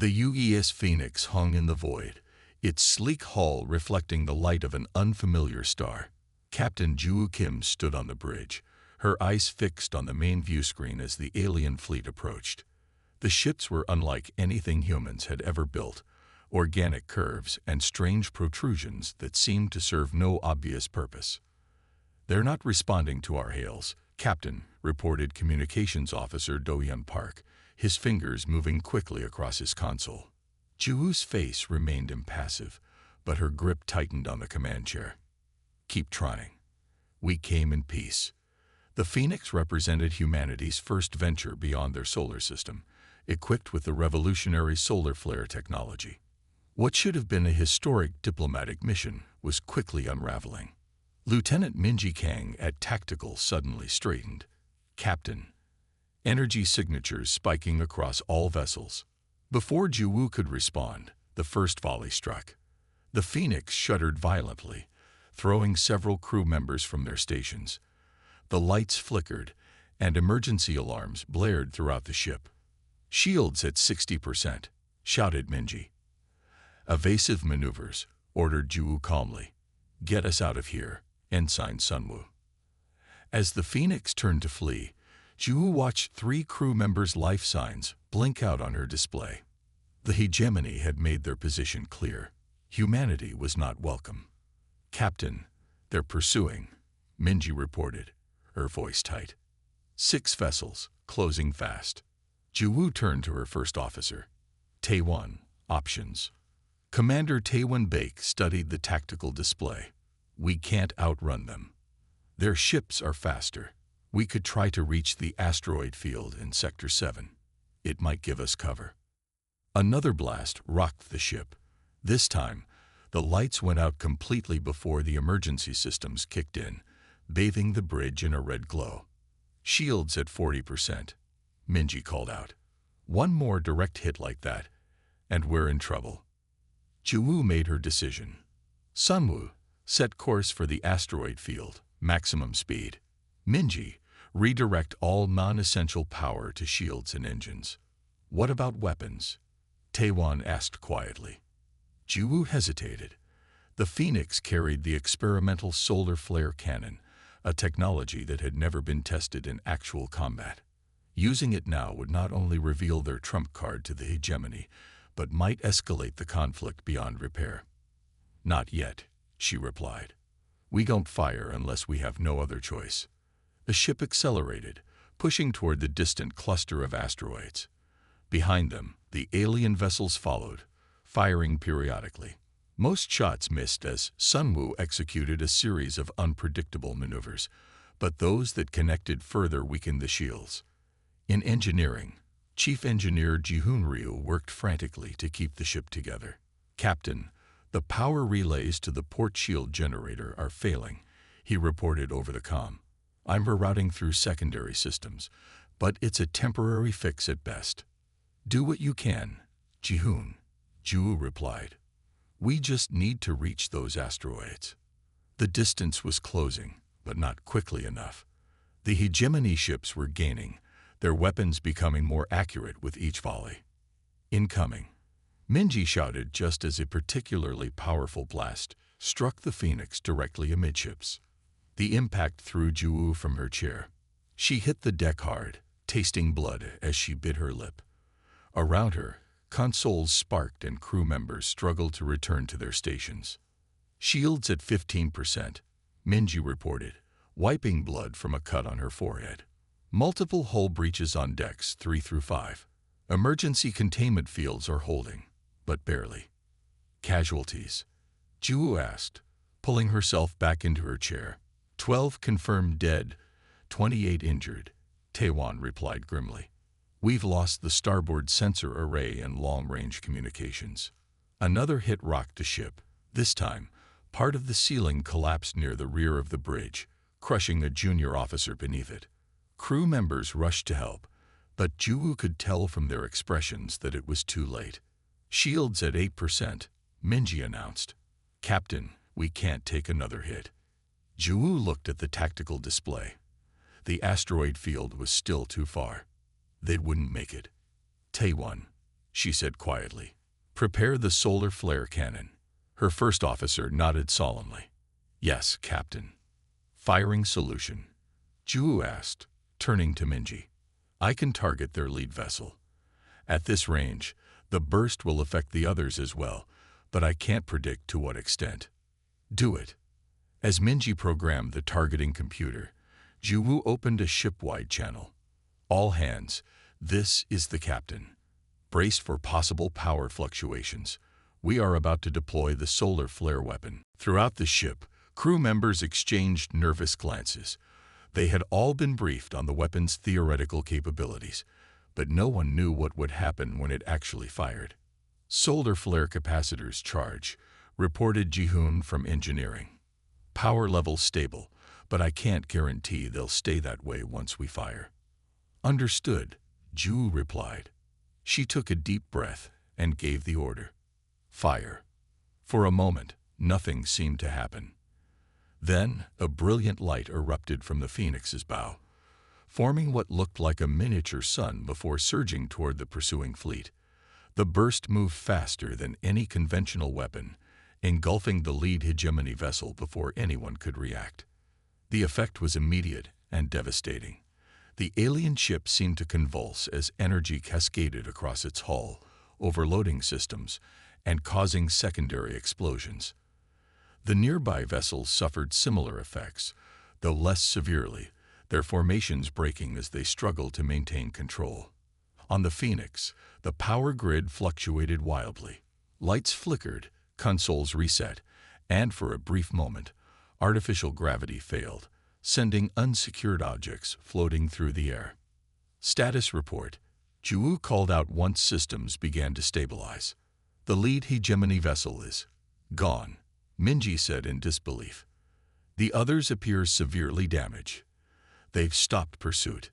The UES Phoenix hung in the void, its sleek hull reflecting the light of an unfamiliar star. Captain Ju Kim stood on the bridge, her eyes fixed on the main view screen as the alien fleet approached. The ships were unlike anything humans had ever built, organic curves and strange protrusions that seemed to serve no obvious purpose. "They're not responding to our hails, Captain," reported Communications Officer Do-Hyun Park, his fingers moving quickly across his console. Juwoo's face remained impassive, but her grip tightened on the command chair. "Keep trying. We came in peace." The Phoenix represented humanity's first venture beyond their solar system, equipped with the revolutionary solar flare technology. What should have been a historic diplomatic mission was quickly unraveling. Lieutenant Minji Kang at Tactical suddenly straightened. "Captain." Energy signatures spiking across all vessels. Before Juwoo could respond, the first volley struck. The Phoenix shuddered violently, throwing several crew members from their stations. The lights flickered, and emergency alarms blared throughout the ship. "Shields at 60%, shouted Minji. "Evasive maneuvers," ordered Juwoo calmly. "Get us out of here, Ensign Sunwoo." As the Phoenix turned to flee, Juwoo watched 3 crew members' life signs blink out on her display. The hegemony had made their position clear. Humanity was not welcome. "Captain, they're pursuing," Minji reported, her voice tight. 6 vessels, closing fast. Juwoo turned to her first officer. "Taewon, options." Commander Taewon Baek studied the tactical display. "We can't outrun them. Their ships are faster. We could try to reach the asteroid field in Sector 7. It might give us cover." Another blast rocked the ship. This time, the lights went out completely before the emergency systems kicked in, bathing the bridge in a red glow. "Shields at 40%, Minji called out. "One more direct hit like that, and we're in trouble." Juwoo made her decision. "Sunwoo, set course for the asteroid field, maximum speed. Minji, redirect all non-essential power to shields and engines." "What about weapons?" Taewon asked quietly. Juwoo hesitated. The Phoenix carried the experimental solar flare cannon, a technology that had never been tested in actual combat. Using it now would not only reveal their trump card to the hegemony, but might escalate the conflict beyond repair. "Not yet," she replied. "We don't fire unless we have no other choice." The ship accelerated, pushing toward the distant cluster of asteroids. Behind them, the alien vessels followed, firing periodically. Most shots missed as Sunwoo executed a series of unpredictable maneuvers, but those that connected further weakened the shields. In engineering, Chief Engineer Ji-hoon Ryu worked frantically to keep the ship together. "Captain, the power relays to the port shield generator are failing," he reported over the comm. "I'm rerouting through secondary systems, but it's a temporary fix at best." "Do what you can, Ji-hoon," Juwoo replied. "We just need to reach those asteroids." The distance was closing, but not quickly enough. The hegemony ships were gaining, their weapons becoming more accurate with each volley. "Incoming," Minji shouted just as a particularly powerful blast struck the Phoenix directly amidships. The impact threw Juwoo from her chair. She hit the deck hard, tasting blood as she bit her lip. Around her, consoles sparked and crew members struggled to return to their stations. "Shields at 15%, Minji reported, wiping blood from a cut on her forehead. "Multiple hull breaches on decks 3 through 5. Emergency containment fields are holding, but barely." "Casualties?" Juwoo asked, pulling herself back into her chair. 12 confirmed dead, 28 injured, Taewon replied grimly. "We've lost the starboard sensor array and long-range communications." Another hit rocked the ship. This time, part of the ceiling collapsed near the rear of the bridge, crushing a junior officer beneath it. Crew members rushed to help, but Juwoo could tell from their expressions that it was too late. "Shields at 8%, Minji announced. "Captain, we can't take another hit." Juwoo looked at the tactical display. The asteroid field was still too far. They wouldn't make it. "Taewon, she said quietly. "Prepare the solar flare cannon." Her first officer nodded solemnly. "Yes, Captain." "Firing solution?" Ju asked, turning to Minji. "I can target their lead vessel. At this range, the burst will affect the others as well, but I can't predict to what extent." "Do it." As Minji programmed the targeting computer, Ju opened a ship-wide channel. "All hands, this is the captain. Brace for possible power fluctuations. We are about to deploy the solar flare weapon." Throughout the ship, crew members exchanged nervous glances. They had all been briefed on the weapon's theoretical capabilities, but no one knew what would happen when it actually fired. "Solar flare capacitors charge," reported Ji-hoon from engineering. "Power level stable, but I can't guarantee they'll stay that way once we fire." "Understood," Ju replied. She took a deep breath and gave the order. "Fire." For a moment, nothing seemed to happen. Then, a brilliant light erupted from the Phoenix's bow, forming what looked like a miniature sun before surging toward the pursuing fleet. The burst moved faster than any conventional weapon, engulfing the lead hegemony vessel before anyone could react. The effect was immediate and devastating. The alien ship seemed to convulse as energy cascaded across its hull, overloading systems and causing secondary explosions. The nearby vessels suffered similar effects, though less severely, their formations breaking as they struggled to maintain control. On the Phoenix, the power grid fluctuated wildly. Lights flickered, consoles reset, and for a brief moment, artificial gravity failed, sending unsecured objects floating through the air. "Status report." Ju called out once systems began to stabilize. "The lead hegemony vessel is gone," Minji said in disbelief. "The others appear severely damaged. They've stopped pursuit."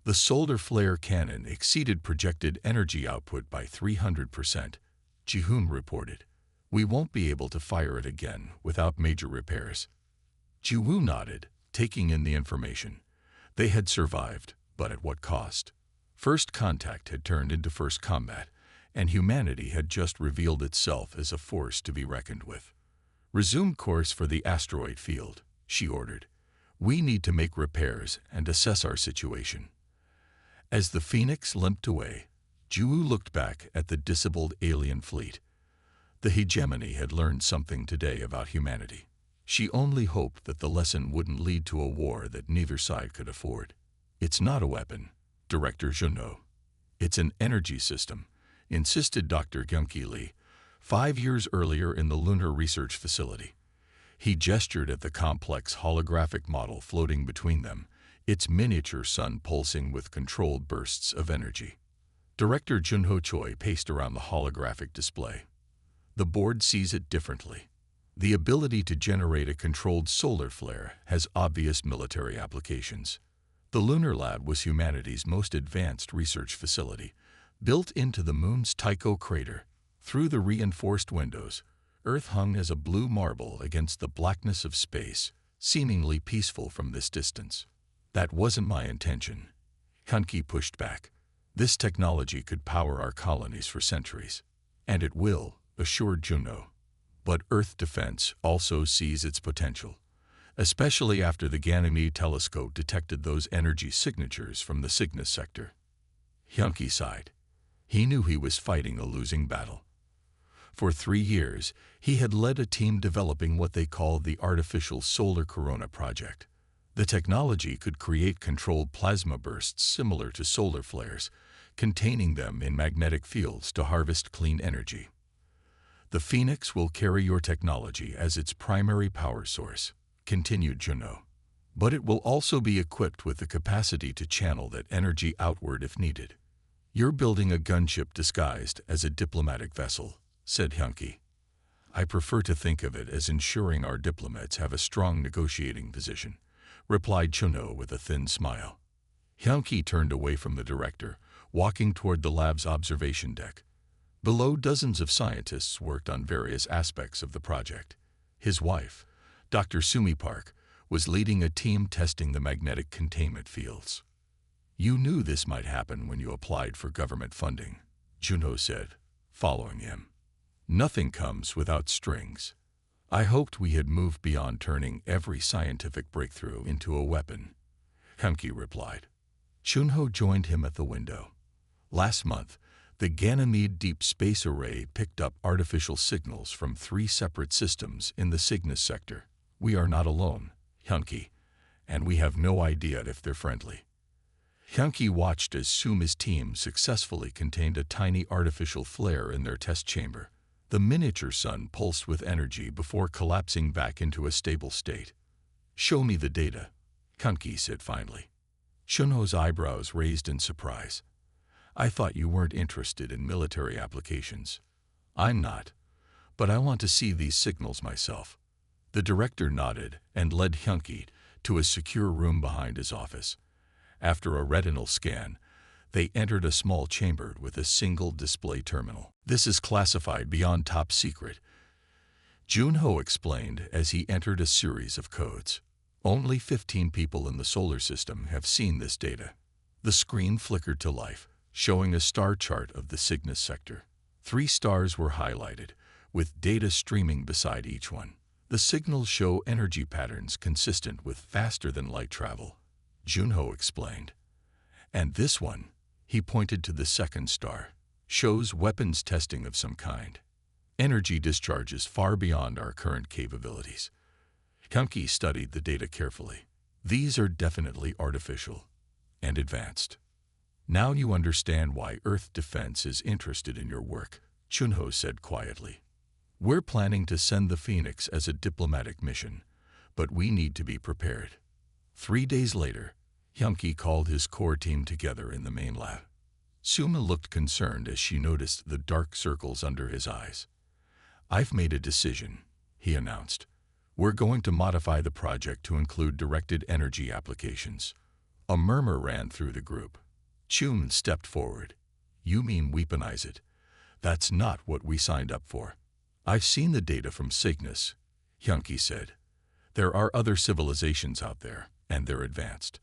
The solar flare cannon exceeded projected energy output by 300%, Ji-hoon reported. "We won't be able to fire it again without major repairs." Ju nodded, taking in the information. They had survived, but at what cost? First contact had turned into first combat, and humanity had just revealed itself as a force to be reckoned with. "Resume course for the asteroid field," she ordered. "We need to make repairs and assess our situation." As the Phoenix limped away, Ju looked back at the disabled alien fleet. The hegemony had learned something today about humanity. She only hoped that the lesson wouldn't lead to a war that neither side could afford. "It's not a weapon, Director Junho. It's an energy system," insisted Dr. Gyunki Lee, 5 years earlier in the Lunar Research Facility. He gestured at the complex holographic model floating between them, its miniature sun pulsing with controlled bursts of energy. Director Junho Choi paced around the holographic display. "The board sees it differently. The ability to generate a controlled solar flare has obvious military applications. The Lunar Lab was humanity's most advanced research facility, built into the moon's Tycho crater. Through the reinforced windows, Earth hung as a blue marble against the blackness of space, seemingly peaceful from this distance." "That wasn't my intention," Hyunki pushed back. "This technology could power our colonies for centuries." "And it will," assured Junho. "But Earth defense also sees its potential, especially after the Ganymede telescope detected those energy signatures from the Cygnus sector." Hyunki sighed. He knew he was fighting a losing battle. For 3 years, he had led a team developing what they called the Artificial Solar Corona Project. The technology could create controlled plasma bursts similar to solar flares, containing them in magnetic fields to harvest clean energy. "The Phoenix will carry your technology as its primary power source," continued Junho. "But it will also be equipped with the capacity to channel that energy outward if needed." "You're building a gunship disguised as a diplomatic vessel," said Hyunki. "I prefer to think of it as ensuring our diplomats have a strong negotiating position," replied Junho with a thin smile. Hyunki turned away from the director, walking toward the lab's observation deck. Below, dozens of scientists worked on various aspects of the project. His wife, Dr. Sumi Park, was leading a team testing the magnetic containment fields. "You knew this might happen when you applied for government funding," Junho said, following him. Nothing comes without strings. I hoped we had moved beyond turning every scientific breakthrough into a weapon, Hyunki replied. Junho joined him at the window. Last month, the Ganymede Deep Space Array picked up artificial signals from 3 separate systems in the Cygnus sector. We are not alone, Hyunki, and we have no idea if they're friendly. Hyunki watched as Suma's team successfully contained a tiny artificial flare in their test chamber. The miniature sun pulsed with energy before collapsing back into a stable state. Show me the data, Hyunki said finally. Junho's eyebrows raised in surprise. I thought you weren't interested in military applications. I'm not, but I want to see these signals myself. The director nodded and led Hyunki to a secure room behind his office. After a retinal scan, they entered a small chamber with a single display terminal. This is classified beyond top secret, Junho explained as he entered a series of codes. Only 15 people in the solar system have seen this data. The screen flickered to life, showing a star chart of the Cygnus sector. 3 stars were highlighted, with data streaming beside each one. The signals show energy patterns consistent with faster-than-light travel, Junho explained. And this one, he pointed to the second star, shows weapons testing of some kind. Energy discharges far beyond our current capabilities. Hyunki studied the data carefully. These are definitely artificial and advanced. Now you understand why Earth Defense is interested in your work, Junho said quietly. We're planning to send the Phoenix as a diplomatic mission, but we need to be prepared. 3 days later, Hyunki called his core team together in the main lab. Suma looked concerned as she noticed the dark circles under his eyes. I've made a decision, he announced. We're going to modify the project to include directed energy applications. A murmur ran through the group. Chun stepped forward. You mean weaponize it? That's not what we signed up for. I've seen the data from Cygnus, Hyunki said. There are other civilizations out there, and they're advanced.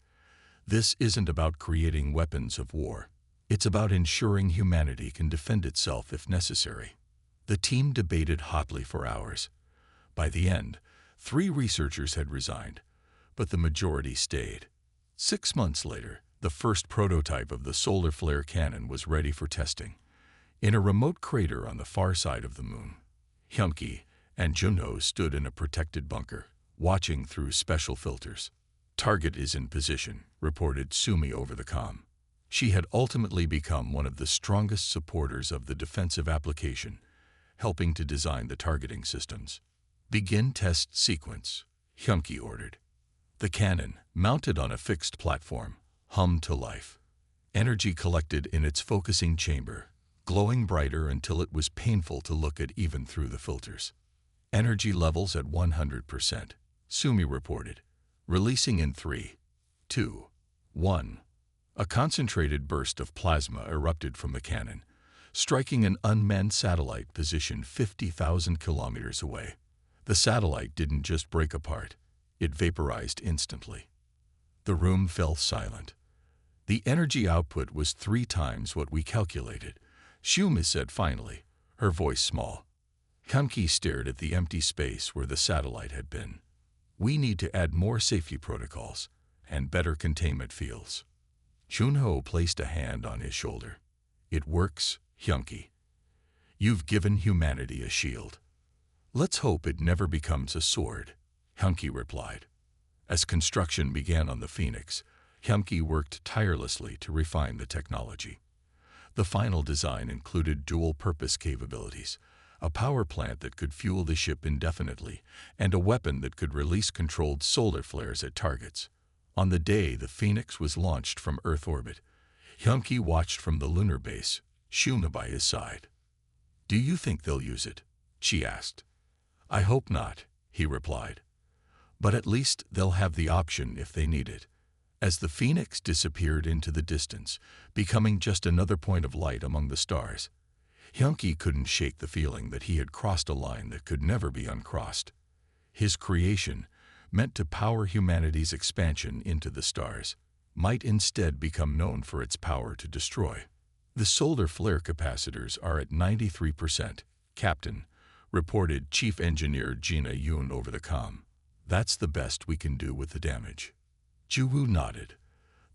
This isn't about creating weapons of war. It's about ensuring humanity can defend itself if necessary. The team debated hotly for hours. By the end, 3 researchers had resigned, but the majority stayed. 6 months later, the first prototype of the solar flare cannon was ready for testing. In a remote crater on the far side of the moon, Hyunki and Junho stood in a protected bunker, watching through special filters. Target is in position, reported Sumi over the comm. She had ultimately become one of the strongest supporters of the defensive application, helping to design the targeting systems. Begin test sequence, Hyunki ordered. The cannon, mounted on a fixed platform, hummed to life. Energy collected in its focusing chamber, glowing brighter until it was painful to look at even through the filters. Energy levels at 100%, Sumi reported, releasing in 3, 2, 1. A concentrated burst of plasma erupted from the cannon, striking an unmanned satellite positioned 50,000 kilometers away. The satellite didn't just break apart, it vaporized instantly. The room fell silent. The energy output was 3 times what we calculated, Shuma said finally, her voice small. Hyunki stared at the empty space where the satellite had been. We need to add more safety protocols and better containment fields. Junho placed a hand on his shoulder. It works, Hyunki. You've given humanity a shield. Let's hope it never becomes a sword, Hyunki replied. As construction began on the Phoenix, Hyunki worked tirelessly to refine the technology. The final design included dual-purpose capabilities, a power plant that could fuel the ship indefinitely, and a weapon that could release controlled solar flares at targets. On the day the Phoenix was launched from Earth orbit, Hyunki watched from the lunar base, Shuma by his side. Do you think they'll use it? She asked. I hope not, he replied. But at least they'll have the option if they need it. As the Phoenix disappeared into the distance, becoming just another point of light among the stars, Hyunki couldn't shake the feeling that he had crossed a line that could never be uncrossed. His creation, meant to power humanity's expansion into the stars, might instead become known for its power to destroy. The solar flare capacitors are at 93%, Captain, reported Chief Engineer Gina Yoon over the comm. That's the best we can do with the damage. Juwoo nodded.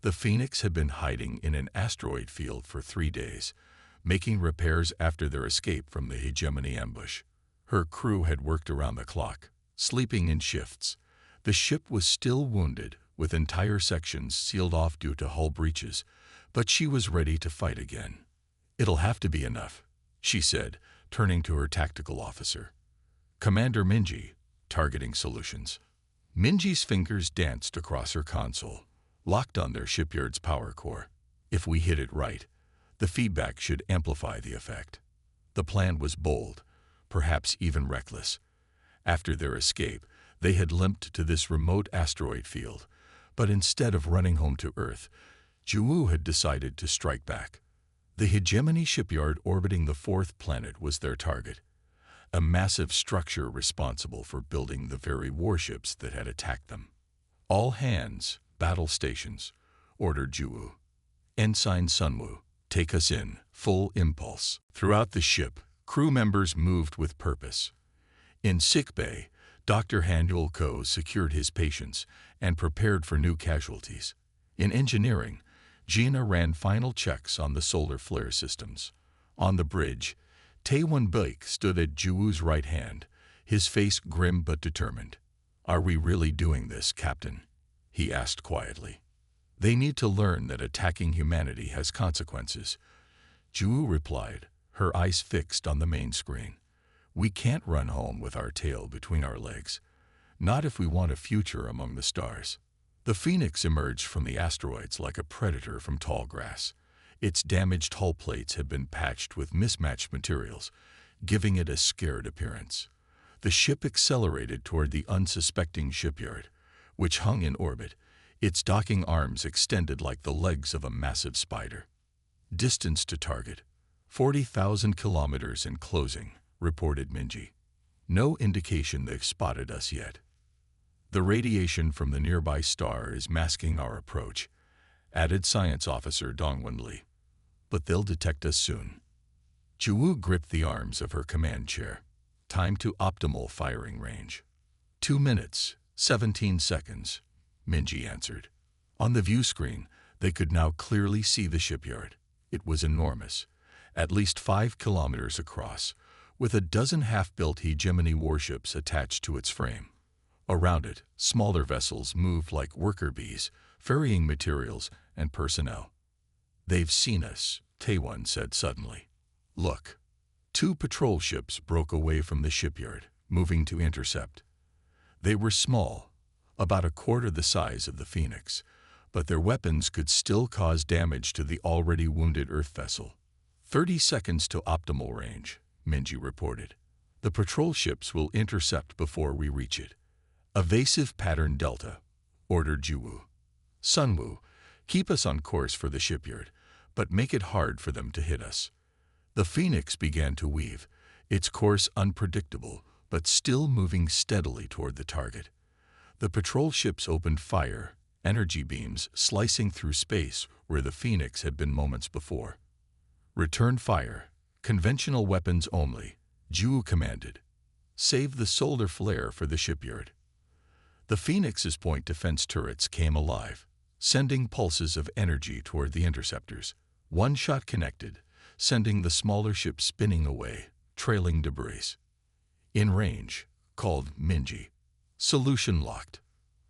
The Phoenix had been hiding in an asteroid field for 3 days, making repairs after their escape from the hegemony ambush. Her crew had worked around the clock, sleeping in shifts. The ship was still wounded, with entire sections sealed off due to hull breaches, but she was ready to fight again. "It'll have to be enough," she said, turning to her tactical officer. "Commander Minji, targeting solutions." Minji's fingers danced across her console, locked on their shipyard's power core. If we hit it right, the feedback should amplify the effect. The plan was bold, perhaps even reckless. After their escape, they had limped to this remote asteroid field, but instead of running home to Earth, Juwoo had decided to strike back. The hegemony shipyard orbiting the fourth planet was their target, a massive structure responsible for building the very warships that had attacked them. "All hands, battle stations," ordered Juwoo. "Ensign Sunwoo, take us in, full impulse." Throughout the ship, crew members moved with purpose. In sickbay, Dr. Hanul Ko secured his patients and prepared for new casualties. In engineering, Gina ran final checks on the solar flare systems. On the bridge, Taewon Baek stood at Juwoo's right hand, his face grim but determined. "Are we really doing this, Captain?" he asked quietly. "They need to learn that attacking humanity has consequences," Juwoo replied, her eyes fixed on the main screen. "We can't run home with our tail between our legs. Not if we want a future among the stars." The Phoenix emerged from the asteroids like a predator from tall grass. Its damaged hull plates had been patched with mismatched materials, giving it a scared appearance. The ship accelerated toward the unsuspecting shipyard, which hung in orbit, its docking arms extended like the legs of a massive spider. "Distance to target, 40,000 kilometers in closing," reported Minji. "No indication they've spotted us yet. The radiation from the nearby star is masking our approach," added Science Officer Dongwon Lee. "But they'll detect us soon." Juwoo gripped the arms of her command chair. "Time to optimal firing range." 2 minutes, 17 seconds, Minji answered. On the view screen, they could now clearly see the shipyard. It was enormous, at least 5 kilometers across, with a dozen half-built hegemony warships attached to its frame. Around it, smaller vessels moved like worker bees, ferrying materials and personnel. "They've seen us," Taewon said suddenly. "Look." 2 patrol ships broke away from the shipyard, moving to intercept. They were small, about a quarter the size of the Phoenix, but their weapons could still cause damage to the already wounded Earth vessel. 30 seconds to optimal range, Minji reported. "The patrol ships will intercept before we reach it." "Evasive pattern Delta," ordered Juwoo. "Sunwoo, keep us on course for the shipyard, but make it hard for them to hit us." The Phoenix began to weave, its course unpredictable, but still moving steadily toward the target. The patrol ships opened fire, energy beams slicing through space where the Phoenix had been moments before. "Return fire, conventional weapons only," Juwoo commanded. "Save the solar flare for the shipyard." The Phoenix's point defense turrets came alive, sending pulses of energy toward the interceptors. One shot connected, sending the smaller ship spinning away, trailing debris. "In range," called Minji. "Solution locked."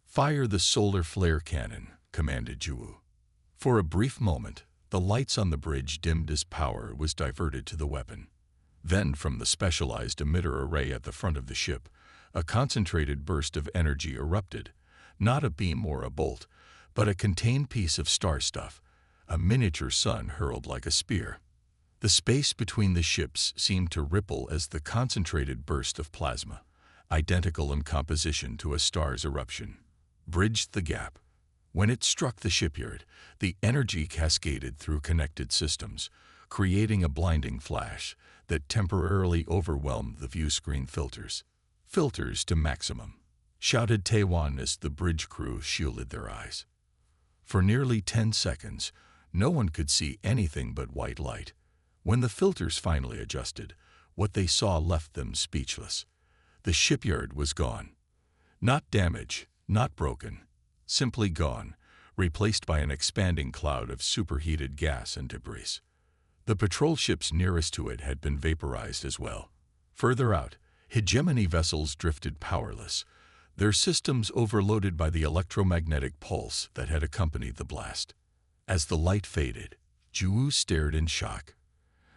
"Fire the solar flare cannon," commanded Juwoo. For a brief moment, the lights on the bridge dimmed as power was diverted to the weapon. Then, from the specialized emitter array at the front of the ship, a concentrated burst of energy erupted, not a beam or a bolt, but a contained piece of star stuff, a miniature sun hurled like a spear. The space between the ships seemed to ripple as the concentrated burst of plasma, identical in composition to a star's eruption, bridged the gap. When it struck the shipyard, the energy cascaded through connected systems, creating a blinding flash that temporarily overwhelmed the view screen filters. "Filters to maximum," shouted Taewon as the bridge crew shielded their eyes. For nearly 10 seconds, No one could see anything but white light. When the filters finally adjusted, what they saw left them speechless. The shipyard was gone. Not damaged, not broken, simply gone, replaced by an expanding cloud of superheated gas and debris. The patrol ships nearest to it had been vaporized as well. Further out, hegemony vessels drifted powerless, their systems overloaded by the electromagnetic pulse that had accompanied the blast. As the light faded, Ju stared in shock.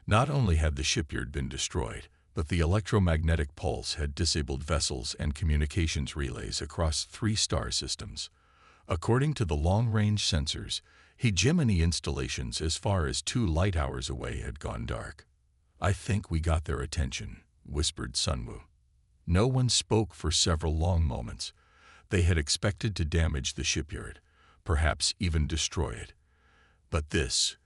Not only had the shipyard been destroyed, but the electromagnetic pulse had disabled vessels and communications relays across 3 star systems. According to the long-range sensors, hegemony installations as far as 2 light hours away had gone dark. "I think we got their attention," whispered Sunwoo. No one spoke for several long moments. They had expected to damage the shipyard, perhaps even destroy it. But this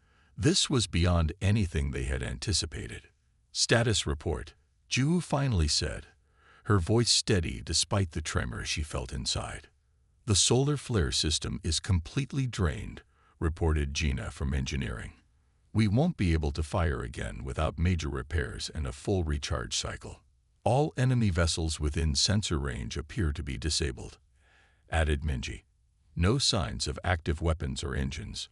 was beyond anything they had anticipated. "Status report," Ju finally said, her voice steady despite the tremor she felt inside. "The solar flare system is completely drained," reported Gina from engineering. "We won't be able to fire again without major repairs and a full recharge cycle. All enemy vessels within sensor range appear to be disabled," added Minji. "No signs of active weapons or engines."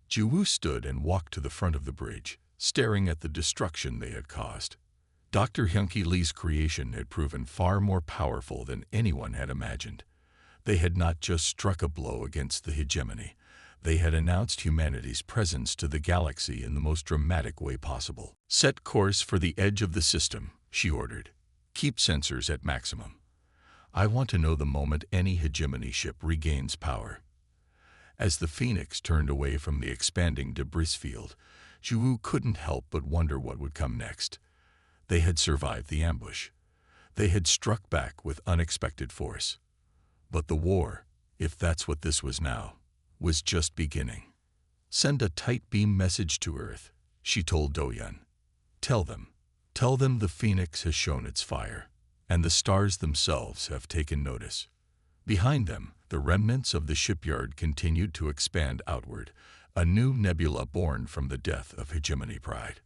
Ju stood and walked to the front of the bridge, staring at the destruction they had caused. Dr. Hyunki Lee's creation had proven far more powerful than anyone had imagined. They had not just struck a blow against the hegemony. They had announced humanity's presence to the galaxy in the most dramatic way possible. "Set course for the edge of the system," she ordered. "Keep sensors at maximum. I want to know the moment any hegemony ship regains power." As the Phoenix turned away from the expanding debris field, Ju couldn't help but wonder what would come next. They had survived the ambush. They had struck back with unexpected force. But the war, if that's what this was now, was just beginning. "Send a tight beam message to Earth," she told Doyun. Tell them the Phoenix has shown its fire, and the stars themselves have taken notice." Behind them, the remnants of the shipyard continued to expand outward, a new nebula born from the death of hegemony pride.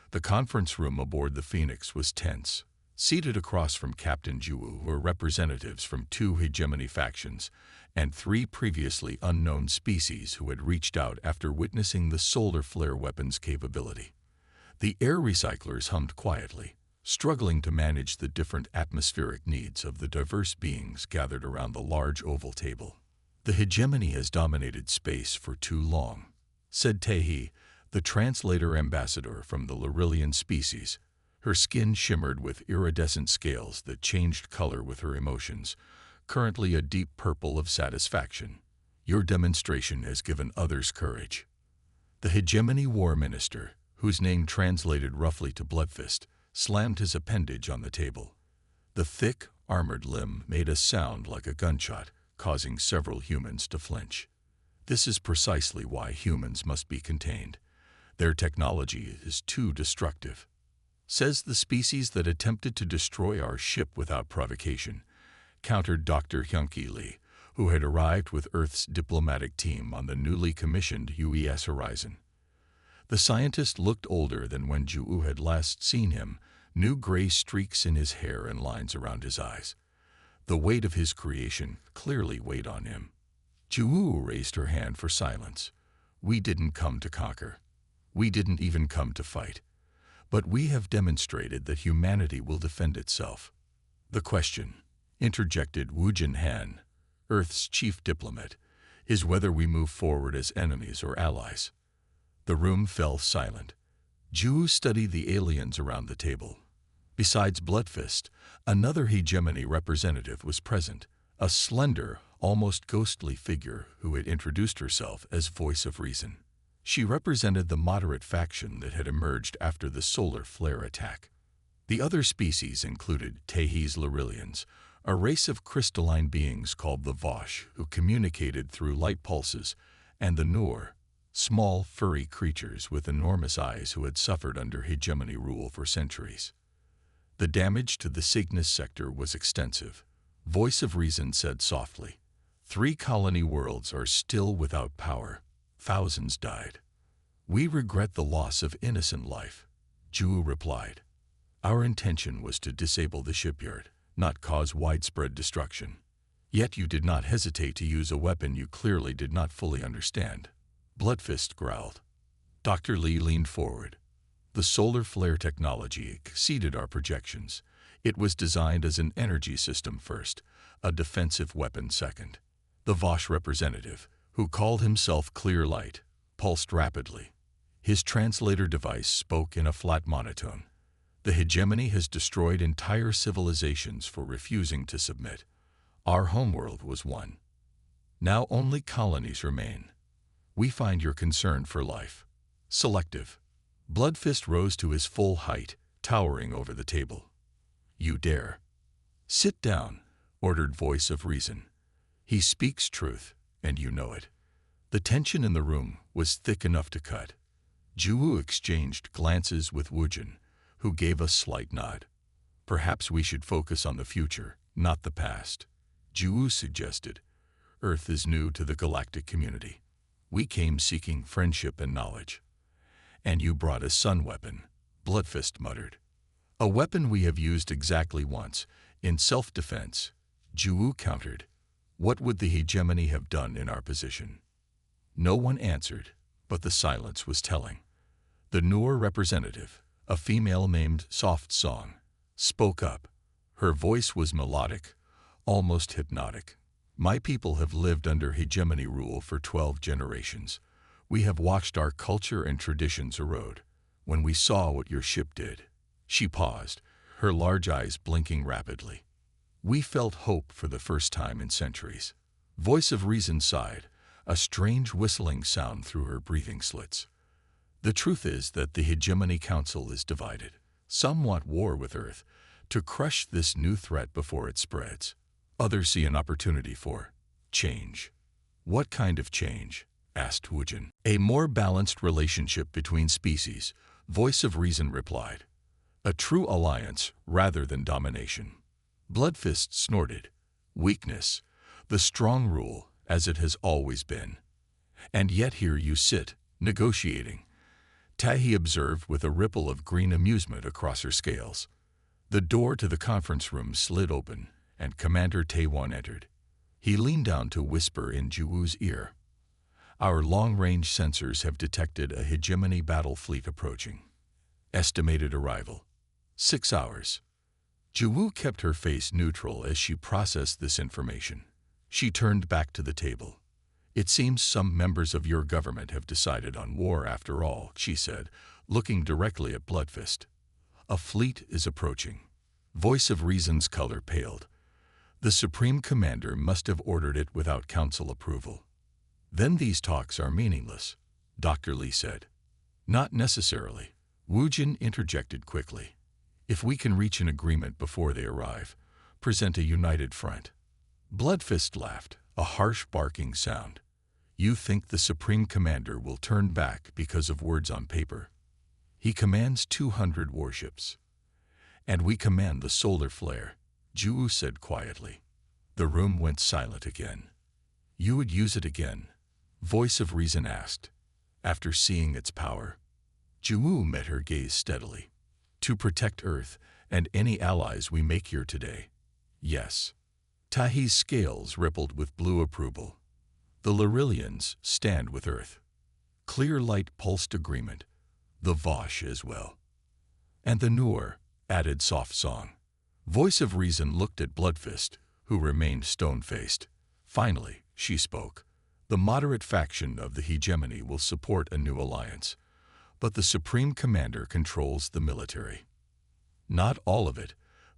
The conference room aboard the Phoenix was tense. Seated across from Captain Ju were representatives from 2 hegemony factions and 3 previously unknown species who had reached out after witnessing the solar flare weapon's capability. The air recyclers hummed quietly, struggling to manage the different atmospheric needs of the diverse beings gathered around the large oval table. "The hegemony has dominated space for too long," said Tae-hee, the translator ambassador from the Larillian species. Her skin shimmered with iridescent scales that changed color with her emotions, currently a deep purple of satisfaction. "Your demonstration has given others courage." The hegemony war minister, whose name translated roughly to Bloodfist, slammed his appendage on the table. The thick, armored limb made a sound like a gunshot, causing several humans to flinch. "This is precisely why humans must be contained. Their technology is too destructive," says the species that attempted to destroy our ship without provocation, countered Dr. Hyunki Lee, who had arrived with Earth's diplomatic team on the newly commissioned UES Horizon. The scientist looked older than when Ju had last seen him, new gray streaks in his hair and lines around his eyes. The weight of his creation clearly weighed on him. Ju raised her hand for silence. "We didn't come to conquer. We didn't even come to fight. But we have demonstrated that humanity will defend itself." "The question," interjected Wu Jin-han, Earth's chief diplomat, "is whether we move forward as enemies or allies." The room fell silent. Ju studied the aliens around the table. Besides Bloodfist, another hegemony representative was present, a slender, almost ghostly figure who had introduced herself as Voice of Reason. She represented the moderate faction that had emerged after the solar flare attack. The other species included Taehee's Larillians, a race of crystalline beings called the Vosh who communicated through light pulses, and the Noor, small, furry creatures with enormous eyes who had suffered under hegemony rule for centuries. The damage to the Cygnus sector was extensive. Voice of Reason said softly, 3 colony worlds are still without power. Thousands died. We regret the loss of innocent life, Ju replied. Our intention was to disable the shipyard, not cause widespread destruction. Yet you did not hesitate to use a weapon you clearly did not fully understand. Bloodfist growled. Dr. Lee leaned forward. The solar flare technology exceeded our projections. It was designed as an energy system first, a defensive weapon second. The Vosh representative, who called himself Clear Light, pulsed rapidly. His translator device spoke in a flat monotone. The hegemony has destroyed entire civilizations for refusing to submit. Our homeworld was one. Now only colonies remain. We find your concern for life selective. Bloodfist rose to his full height, towering over the table. You dare. Sit down, ordered Voice of Reason. He speaks truth, and you know it. The tension in the room was thick enough to cut. Ju exchanged glances with Woojin, who gave a slight nod. Perhaps we should focus on the future, not the past, Ju suggested. Earth is new to the galactic community. We came seeking friendship and knowledge. And you brought a sun weapon, Bloodfist muttered. A weapon we have used exactly once, in self-defense, Ju countered. What would the hegemony have done in our position? No one answered, but the silence was telling. The Noor representative, a female named Soft Song, spoke up. Her voice was melodic, almost hypnotic. My people have lived under hegemony rule for 12 generations. We have watched our culture and traditions erode. When we saw what your ship did, she paused, her large eyes blinking rapidly. We felt hope for the first time in centuries. Voice of Reason sighed, a strange whistling sound through her breathing slits. The truth is that the Hegemony Council is divided. Some want war with Earth, to crush this new threat before it spreads. Others see an opportunity for change. What kind of change? Asked Woojin. A more balanced relationship between species, Voice of Reason replied. A true alliance rather than domination. Bloodfist snorted. Weakness. The strong rule, as it has always been. And yet here you sit, negotiating. Tahi observed with a ripple of green amusement across her scales. The door to the conference room slid open, and Commander Taewon entered. He leaned down to whisper in Juwoo's ear. Our long-range sensors have detected a hegemony battle fleet approaching. Estimated arrival: 6 hours. Juwoo kept her face neutral as she processed this information. She turned back to the table. It seems some members of your government have decided on war after all, she said, looking directly at Bloodfist. A fleet is approaching. Voice of Reason's color paled. The Supreme Commander must have ordered it without council approval. Then these talks are meaningless, Dr. Lee said. Not necessarily, Woojin interjected quickly. If we can reach an agreement before they arrive, present a united front. Bloodfist laughed, a harsh barking sound. You think the Supreme Commander will turn back because of words on paper? He commands 200 warships. And we command the solar flare, Ju said quietly. The room went silent again. You would use it again? Voice of Reason asked. After seeing its power. Ju met her gaze steadily. To protect Earth and any allies we make here today. Yes. Tahi's scales rippled with blue approval. The Lyrillians stand with Earth. Clear Light pulsed agreement. The Vosh as well. And the Noor, added Soft Song. Voice of Reason looked at Bloodfist, who remained stone-faced. Finally, she spoke. The moderate faction of the hegemony will support a new alliance, but the Supreme Commander controls the military. Not all of it,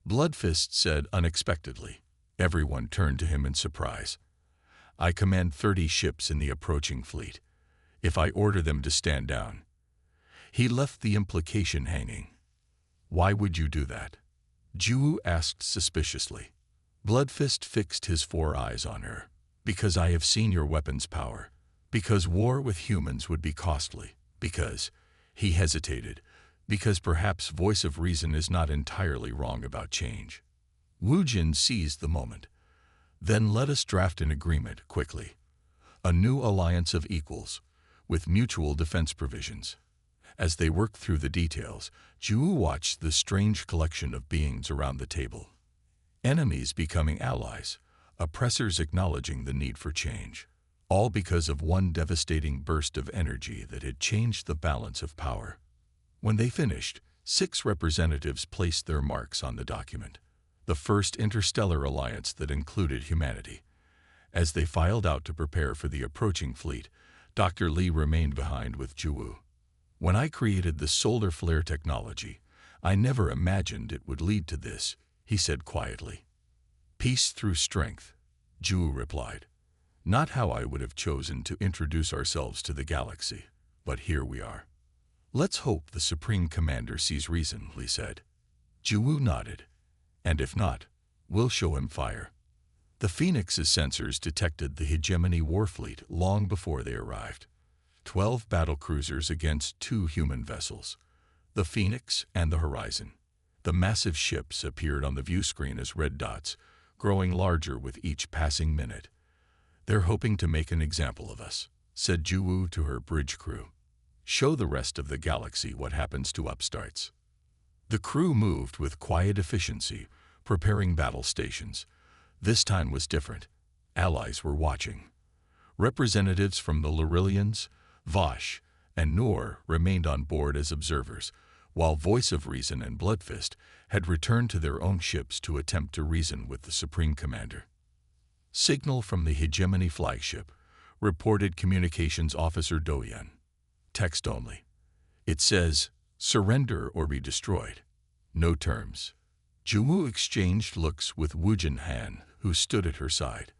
Bloodfist said unexpectedly. Everyone turned to him in surprise. I command 30 ships in the approaching fleet. If I order them to stand down. He left the implication hanging. Why would you do that? Ju asked suspiciously. Bloodfist fixed his 4 eyes on her. Because I have seen your weapon's power. Because war with humans would be costly. Because, he hesitated, because perhaps Voice of Reason is not entirely wrong about change. Woojin seized the moment. Then let us draft an agreement quickly. A new alliance of equals. with mutual defense provisions. As they worked through the details, Ju watched the strange collection of beings around the table. Enemies becoming allies, oppressors acknowledging the need for change, all because of one devastating burst of energy that had changed the balance of power. When they finished, 6 representatives placed their marks on the document, the first interstellar alliance that included humanity. As they filed out to prepare for the approaching fleet, Dr. Lee remained behind with Ju. "When I created the solar flare technology, I never imagined it would lead to this," he said quietly. "Peace through strength," Ju replied. "Not how I would have chosen to introduce ourselves to the galaxy, but here we are." "Let's hope the Supreme Commander sees reason," Lee said. Ju nodded. "And if not, we'll show him fire." The Phoenix's sensors detected the Hegemony warfleet long before they arrived. 12 battlecruisers against 2 human vessels, the Phoenix and the Horizon. The massive ships appeared on the view screen as red dots, growing larger with each passing minute. "They're hoping to make an example of us," said Ju to her bridge crew. "Show the rest of the galaxy what happens to upstarts." The crew moved with quiet efficiency, preparing battle stations. This time was different. Allies were watching. Representatives from the Lurillians, Vosh, and Noor remained on board as observers, while Voice of Reason and Bloodfist had returned to their own ships to attempt to reason with the Supreme Commander. "Signal from the Hegemony flagship," reported Communications Officer Doyan. "Text only. It says, 'Surrender or be destroyed.' No terms." Ju exchanged looks with Wu Jinhan, who stood at her side.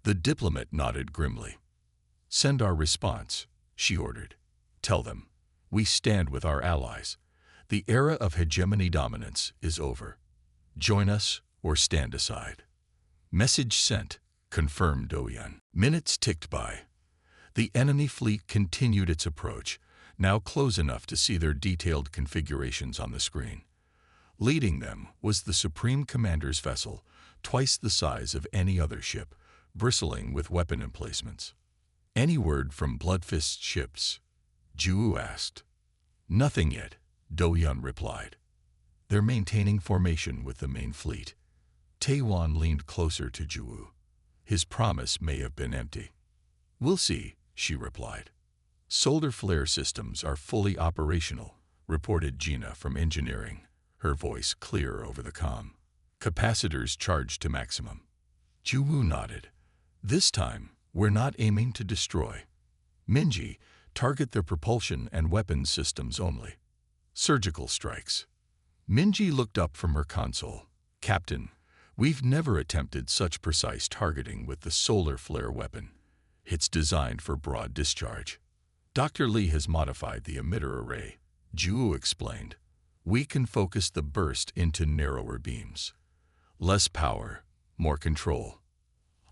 The diplomat nodded grimly. "Send our response," she ordered. "Tell them, we stand with our allies. The era of hegemony dominance is over. Join us or stand aside." "Message sent," confirmed Doyan. Minutes ticked by. The enemy fleet continued its approach, now close enough to see their detailed configurations on the screen. Leading them was the Supreme Commander's vessel, twice the size of any other ship, bristling with weapon emplacements. "Any word from Bloodfist's ships?" Ju asked. "Nothing yet," Doyan replied. "They're maintaining formation with the main fleet." Taewon leaned closer to Ju. His promise may have been empty. "We'll see," she replied. "Solar flare systems are fully operational," reported Gina from engineering, her voice clear over the comm. "Capacitors charged to maximum." Ju nodded. "This time, we're not aiming to destroy. Minji, target their propulsion and weapons systems only. Surgical strikes." Minji looked up from her console. "Captain, we've never attempted such precise targeting with the solar flare weapon. It's designed for broad discharge." "Dr. Lee has modified the emitter array," Ju explained. "We can focus the burst into narrower beams. Less power, more control."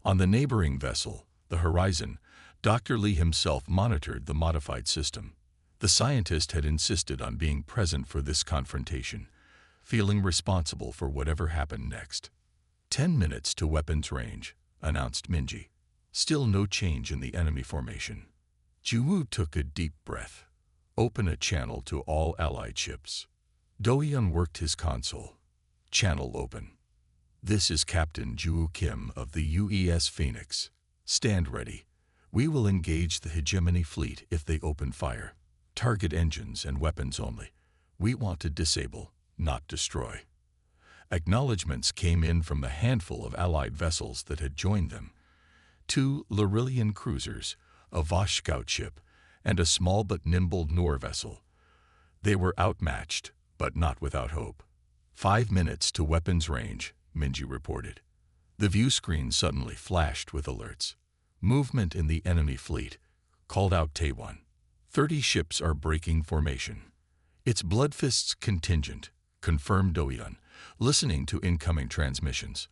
On the neighboring vessel, the Horizon, Dr. Lee himself monitored the modified system. The scientist had insisted on being present for this confrontation, feeling responsible for whatever happened next. 10 minutes to weapons range," announced Minji. Still no change in the enemy formation. Ju took a deep breath. "Open a channel to all allied ships." Doyan worked his console. "Channel open. This is Captain Ju Kim of the UES Phoenix. Stand ready. We will engage the Hegemony fleet if they open fire. Target engines and weapons only. We want to disable, not destroy." Acknowledgments came in from the handful of allied vessels that had joined them. 2 Lurillian cruisers, a Vosh scout ship, and a small but nimble Noor vessel. They were outmatched, but not without hope. 5 minutes to weapons range, Minji reported. The view screen suddenly flashed with alerts. "Movement in the enemy fleet," called out Taewon. 30 ships are breaking formation. "It's Bloodfist's contingent," confirmed Doyan, listening to incoming transmissions.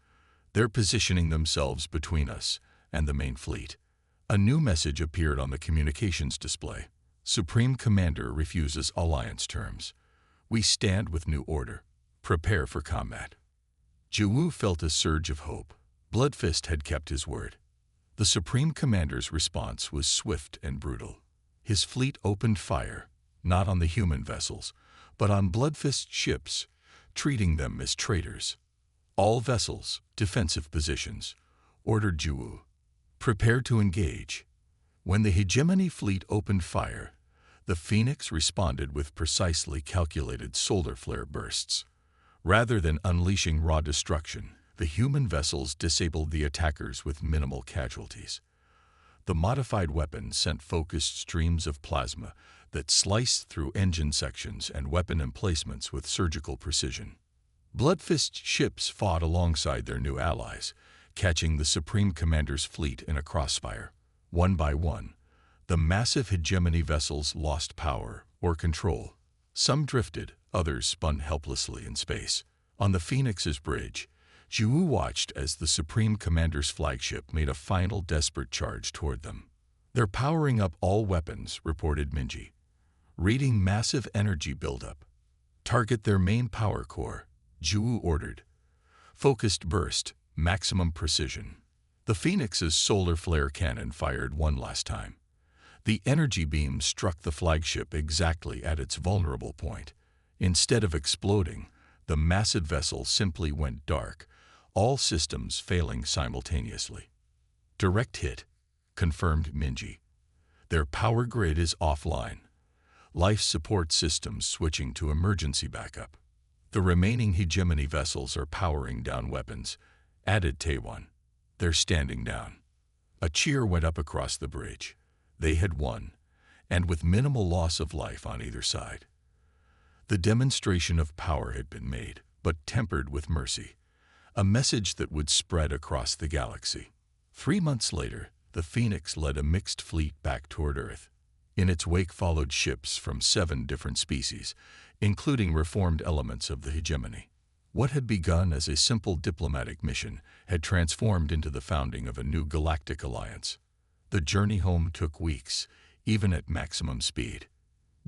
"They're positioning themselves between us and the main fleet." A new message appeared on the communications display. "Supreme Commander refuses alliance terms. We stand with new order. Prepare for combat." Ju felt a surge of hope. Bloodfist had kept his word. The Supreme Commander's response was swift and brutal. His fleet opened fire, not on the human vessels, but on Bloodfist ships, treating them as traitors. All vessels, defensive positions, ordered Juwu. Prepare to engage. When the hegemony fleet opened fire, the Phoenix responded with precisely calculated solar flare bursts. Rather than unleashing raw destruction, the human vessels disabled the attackers with minimal casualties. The modified weapon sent focused streams of plasma that sliced through engine sections and weapon emplacements with surgical precision. Bloodfist ships fought alongside their new allies, catching the Supreme Commander's fleet in a crossfire. One by one, the massive hegemony vessels lost power or control. Some drifted, others spun helplessly in space. On the Phoenix's bridge, Juwu watched as the Supreme Commander's flagship made a final desperate charge toward them. "They're powering up all weapons," reported Minji. "Reading massive energy buildup. Target their main power core," Juwu ordered. Focused burst, maximum precision. The Phoenix's solar flare cannon fired one last time. The energy beam struck the flagship exactly at its vulnerable point. Instead of exploding, the massive vessel simply went dark, all systems failing simultaneously. "Direct hit," confirmed Minji. "Their power grid is offline. Life support systems switching to emergency backup. The remaining hegemony vessels are powering down weapons," added Taewon. "They're standing down." A cheer went up across the bridge. They had won, and with minimal loss of life on either side. The demonstration of power had been made, but tempered with mercy, a message that would spread across the galaxy. 3 months later, the Phoenix led a mixed fleet back toward Earth. In its wake followed ships from 7 different species, including reformed elements of the hegemony. What had begun as a simple diplomatic mission had transformed into the founding of a new galactic alliance. The journey home took weeks, even at maximum speed.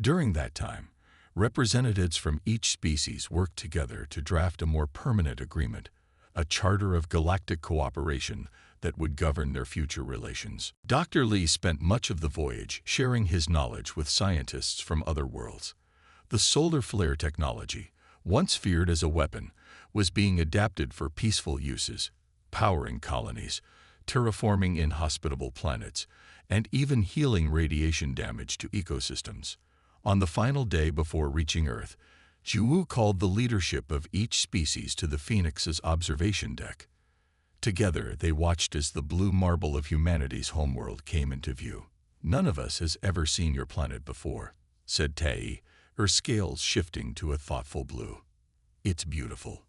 During that time, representatives from each species worked together to draft a more permanent agreement, a charter of galactic cooperation that would govern their future relations. Dr. Lee spent much of the voyage sharing his knowledge with scientists from other worlds. The solar flare technology, once feared as a weapon, was being adapted for peaceful uses, powering colonies, terraforming inhospitable planets, and even healing radiation damage to ecosystems. On the final day before reaching Earth, Juwu called the leadership of each species to the Phoenix's observation deck. Together, they watched as the blue marble of humanity's homeworld came into view. "None of us has ever seen your planet before," said Tae, her scales shifting to a thoughtful blue. "It's beautiful.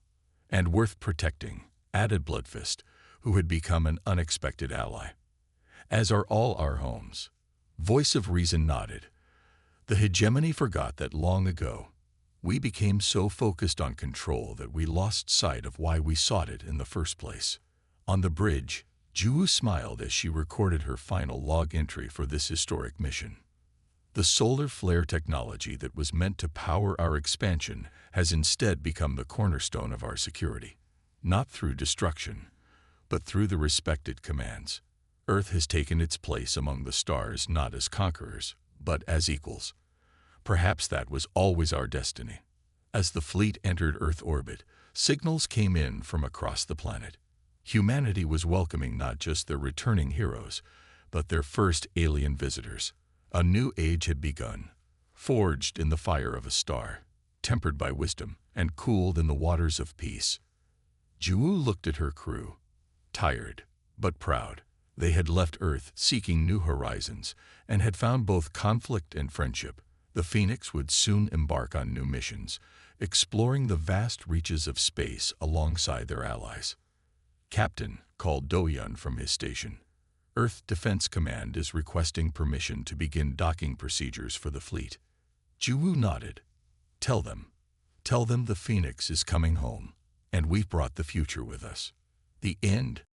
And worth protecting," added Bloodfist, who had become an unexpected ally. "As are all our homes." Voice of Reason nodded. "The hegemony forgot that long ago. We became so focused on control that we lost sight of why we sought it in the first place." On the bridge, Juwu smiled as she recorded her final log entry for this historic mission. "The solar flare technology that was meant to power our expansion has instead become the cornerstone of our security. Not through destruction, but through the respect it commands. Earth has taken its place among the stars not as conquerors, but as equals. Perhaps that was always our destiny." As the fleet entered Earth orbit, signals came in from across the planet. Humanity was welcoming not just their returning heroes, but their first alien visitors. A new age had begun, forged in the fire of a star, tempered by wisdom, and cooled in the waters of peace. Juwu looked at her crew, tired, but proud. They had left Earth seeking new horizons, and had found both conflict and friendship. The Phoenix would soon embark on new missions, exploring the vast reaches of space alongside their allies. "Captain," called Do-Yun from his station, "Earth Defense Command is requesting permission to begin docking procedures for the fleet." Juwu nodded. Tell them the Phoenix is coming home, and we've brought the future with us." The end.